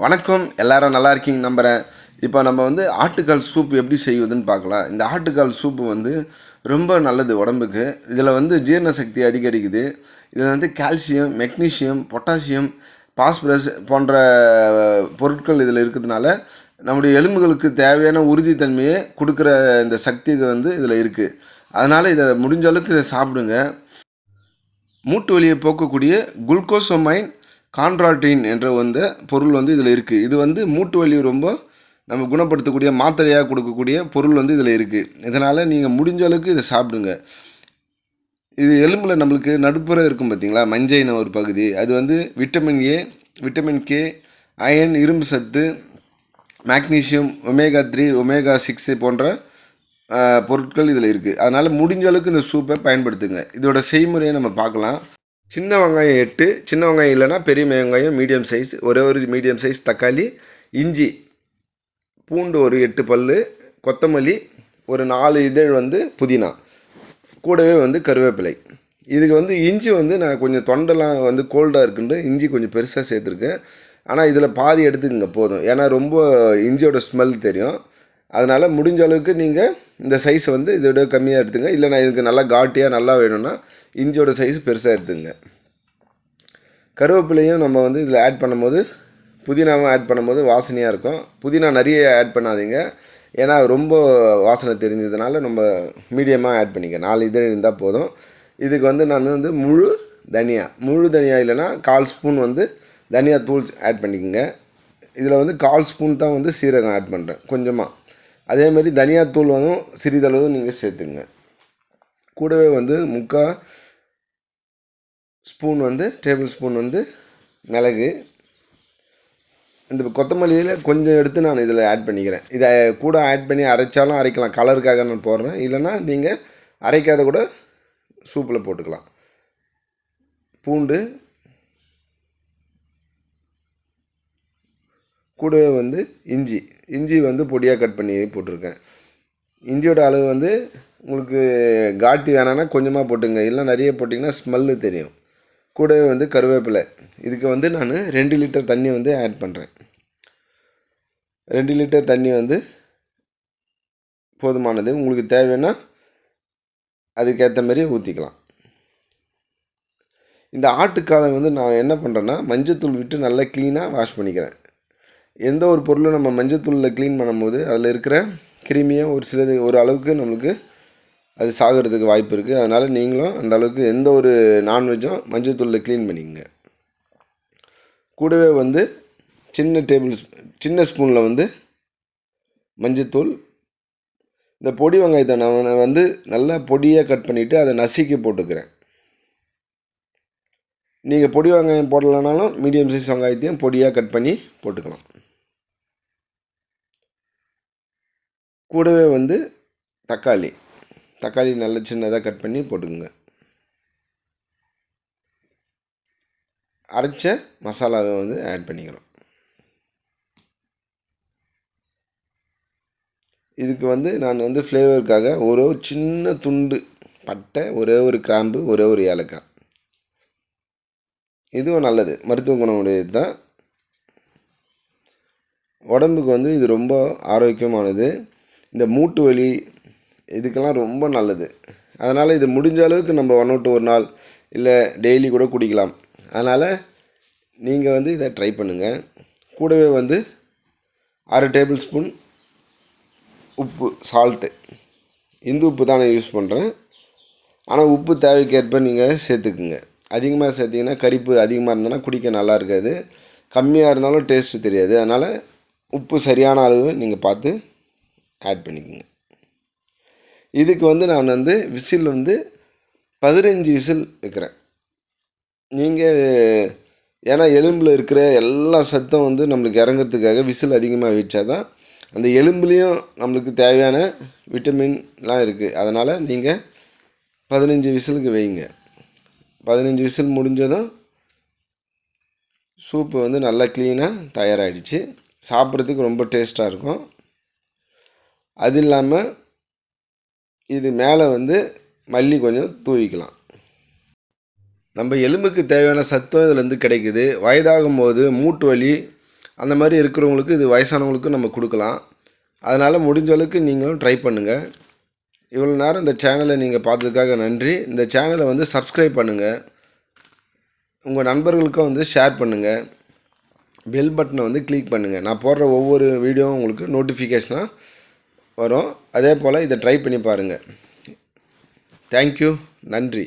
வணக்கம். எல்லாரும் நல்லா இருக்கீங்க நம்புகிறேன். இப்போ நம்ம வந்து ஆட்டுக்கால் சூப் எப்படி செய்வதுன்னு பார்க்கலாம். இந்த ஆட்டுக்கால் சூப்பு வந்து ரொம்ப நல்லது உடம்புக்கு. இதில் வந்து ஜீரண சக்தி அதிகரிக்குது. இதில் வந்து கால்சியம், மெக்னீசியம், பொட்டாசியம், பாஸ்பரஸ் போன்ற பொருட்கள் இதில் இருக்கிறதுனால நம்முடைய எலும்புகளுக்கு தேவையான உறுதித்தன்மையை கொடுக்குற இந்த சக்தி வந்து இதில் இருக்குது. அதனால் இதை முடிஞ்ச அளவுக்கு இதை சாப்பிடுங்க. மூட்டு வலியை போக்கக்கூடிய குளுக்கோசமைன் கான்ட்ராட்டின் என்ற பொருள் வந்து இதில் இருக்குது. இது வந்து மூட்டு வலி ரொம்ப நம்ம குணப்படுத்தக்கூடிய மாத்திரையாக கொடுக்கக்கூடிய பொருள் வந்து இதில் இருக்குது. இதனால் நீங்கள் முடிஞ்ச அளவுக்கு இதை சாப்பிடுங்க. இது எலும்பில் நம்மளுக்கு நடுப்புற இருக்கும் பார்த்திங்களா, மஞ்சைன ஒரு பகுதி, அது வந்து vitamin A, vitamin K, iron, இரும்பு சத்து, மேக்னீசியம், ஒமேகா 3, ஒமேகா 6 போன்ற பொருட்கள் இதில் இருக்குது. அதனால் முடிஞ்ச அளவுக்கு இந்த சூப்பை பயன்படுத்துங்க. இதோட செய்முறையை நம்ம பார்க்கலாம். சின்ன வெங்காயம் 8, சின்ன வெங்காயம் இல்லைனா பெரிய வெங்காயம் மீடியம் சைஸ், ஒரே ஒரு மீடியம் சைஸ் தக்காளி, இஞ்சி, பூண்டு ஒரு 8 பல், கொத்தமல்லி ஒரு 4 இதழ் வந்து புதினா, கூடவே வந்து கருவேப்பிலை. இதுக்கு வந்து இஞ்சி வந்து நான் கொஞ்சம் தொண்டெல்லாம் வந்து கோல்டாக இருக்குன்ட்டு இஞ்சி கொஞ்சம் பெருசாக சேர்த்துருக்கேன். ஆனால் இதில் பாதி எடுத்துக்கங்க போதும், ஏன்னா ரொம்ப இஞ்சியோட ஸ்மெல் தெரியும். அதனால் முடிஞ்ச அளவுக்கு நீங்கள் இந்த சைஸை வந்து இதோட கம்மியாக எடுத்துங்க. இல்லை நான் இதுக்கு நல்லா காட்டியாக நல்லா வேணும்னா இஞ்சியோட சைஸ் பெருசாக எடுத்துங்க. கருவேப்பிலையும் நம்ம வந்து இதில் ஆட் பண்ணும்போது, புதினாவும் ஆட் பண்ணும்போது வாசனையாக இருக்கும். புதினா நிறைய ஆட் பண்ணாதீங்க, ஏன்னா ரொம்ப வாசனை தெரிஞ்சதுனால நம்ம மீடியமாக ஆட் பண்ணிக்க. 4 இதழ் இருந்தால் போதும். இதுக்கு வந்து நான் வந்து முழு தனியா இல்லைன்னா 1/4 ஸ்பூன் வந்து தனியா தூள் ஆட் பண்ணிக்கோங்க. இதில் வந்து 1/4 ஸ்பூன் தான் வந்து சீரகம் ஆட் பண்ணுறேன் கொஞ்சமாக. அதேமாதிரி தனியாத்தூள் வந்து சிறிதளவு நீங்கள் சேர்த்துங்க. கூடவே வந்து 3/4 ஸ்பூன் வந்து டேபிள் ஸ்பூன் வந்து மிளகு, இந்த கொத்தமல்லியில் கொஞ்சம் எடுத்து நான் இதில் ஆட் பண்ணிக்கிறேன். இதை கூட ஆட் பண்ணி அரைச்சாலும் அரைக்கலாம், கலருக்காக நான் போடுறேன். இல்லைன்னா நீங்கள் அரைக்காத கூட சூப்பில் போட்டுக்கலாம். பூண்டு, கூடவே வந்து இஞ்சி வந்து பொடியாக கட் பண்ணி போட்டிருக்கேன். இஞ்சியோட அளவு வந்து உங்களுக்கு காட்டி வேணான்னா கொஞ்சமாக போட்டுங்க, இல்லை நிறைய போட்டிங்கன்னா ஸ்மெல்லு தெரியும். கூடவே வந்து கருவேப்பிலை. இதுக்கு வந்து நான் 2 லிட்டர் தண்ணி வந்து ஆட் பண்ணுறேன். 2 லிட்டர் தண்ணி வந்து போதுமானது. உங்களுக்கு தேவைன்னா அதுக்கேற்ற மாதிரி ஊற்றிக்கலாம். இந்த ஆட்டுக்காலை வந்து நான் என்ன பண்ணுறேன்னா மஞ்சத்தூள் விட்டு நல்லா க்ளீனாக வாஷ் பண்ணிக்கிறேன். எந்த ஒரு பொருளும் நம்ம மஞ்சத்தூளில் க்ளீன் பண்ணும்போது அதில் இருக்கிற கிருமியாக ஒரு அளவுக்கு நம்மளுக்கு அது சாகிறதுக்கு வாய்ப்பு இருக்குது. அதனால் நீங்களும் அந்த அளவுக்கு எந்த ஒரு நான்வெஜ்ஜும் மஞ்சத்தூளில் க்ளீன் பண்ணிக்கங்க. கூடவே வந்து சின்ன ஸ்பூனில் வந்து மஞ்சத்தூள். இந்த பொடி வெங்காயத்தை நான் வந்து நல்லா பொடியாக கட் பண்ணிவிட்டு அதை நசுக்கி போட்டுக்கிறேன். நீங்கள் பொடி வெங்காயம் போடலைனாலும் மீடியம் சைஸ் வெங்காயத்தையும் பொடியாக கட் பண்ணி போட்டுக்கலாம். கூடவே வந்து தக்காளி நல்ல சின்னதாக கட் பண்ணி போட்டுக்குங்க. அரைச்ச மசாலாவை வந்து ஆட் பண்ணிக்கிறோம். இதுக்கு வந்து நான் வந்து ஃப்ளேவருக்காக ஒரு சின்ன துண்டு பட்டை, ஒரே ஒரு கிராம்பு, ஒரே ஒரு ஏலக்காய். இதுவும் நல்லது, மருத்துவ குணம் உடையது தான். உடம்புக்கு வந்து இது ரொம்ப ஆரோக்கியமானது. இந்த மூட்டு வலி இதுக்கெல்லாம் ரொம்ப நல்லது. அதனால் இது முடிஞ்ச அளவுக்கு நம்ம 1 to 1 நாள் இல்லை டெய்லி கூட குடிக்கலாம். அதனால் நீங்கள் வந்து இதை ட்ரை பண்ணுங்கள். கூடவே வந்து 1/2 டேபிள் ஸ்பூன் உப்பு, சால்ட்டு. இந்து உப்பு தான் நான் யூஸ் பண்ணுறேன். ஆனால் உப்பு தேவைக்கேற்ப நீங்கள் சேர்த்துக்குங்க. அதிகமாக சேர்த்திங்கன்னா கரிப்பு அதிகமாக இருந்ததுன்னா குடிக்க நல்லா இருக்காது, கம்மியாக இருந்தாலும் டேஸ்ட்டு தெரியாது. அதனால் உப்பு சரியான அளவு நீங்கள் பார்த்து ஆட் பண்ணிக்கோங்க. இதுக்கு வந்து நான் வந்து விசில் வந்து 15 விசில் வைக்கிறேன். நீங்கள் ஏன்னா எலும்பில் இருக்கிற எல்லா சத்தம் வந்து நம்மளுக்கு இறங்கிறதுக்காக விசில் அதிகமாக வச்சா தான் அந்த எலும்புலேயும் நம்மளுக்கு தேவையான விட்டமின்லாம் இருக்குது. அதனால் நீங்கள் 15 விசிலுக்கு வைங்க. 15 விசில் முடிஞ்சதும் சூப்பு வந்து நல்லா க்ளீனாக தயாராகிடுச்சு. சாப்பிட்றதுக்கு ரொம்ப டேஸ்ட்டாக இருக்கும். அது இல்லாமல் இது மேலே வந்து மல்லி கொஞ்சம் தூவிக்கலாம். நம்ம எலும்புக்கு தேவையான சத்தும் இதில் வந்து கிடைக்குது. வயதாகும் போது மூட்டு வலி, அந்த மாதிரி இருக்கிறவங்களுக்கு இது வயசானவங்களுக்கும் நம்ம கொடுக்கலாம். அதனால் முடிஞ்ச அளவுக்கு நீங்களும் ட்ரை பண்ணுங்கள். இவ்வளோ நேரம் இந்த சேனலை நீங்கள் பார்த்ததுக்காக நன்றி. இந்த சேனலை வந்து சப்ஸ்கிரைப் பண்ணுங்கள். உங்கள் நண்பர்களுக்கும் வந்து ஷேர் பண்ணுங்கள். பெல் பட்டனை வந்து கிளிக் பண்ணுங்கள். நான் போடுற ஒவ்வொரு வீடியோவும் உங்களுக்கு நோட்டிஃபிகேஷனாக வரும். அதே போல் இதை ட்ரை பண்ணி பாருங்கள். தேங்க்யூ. நன்றி.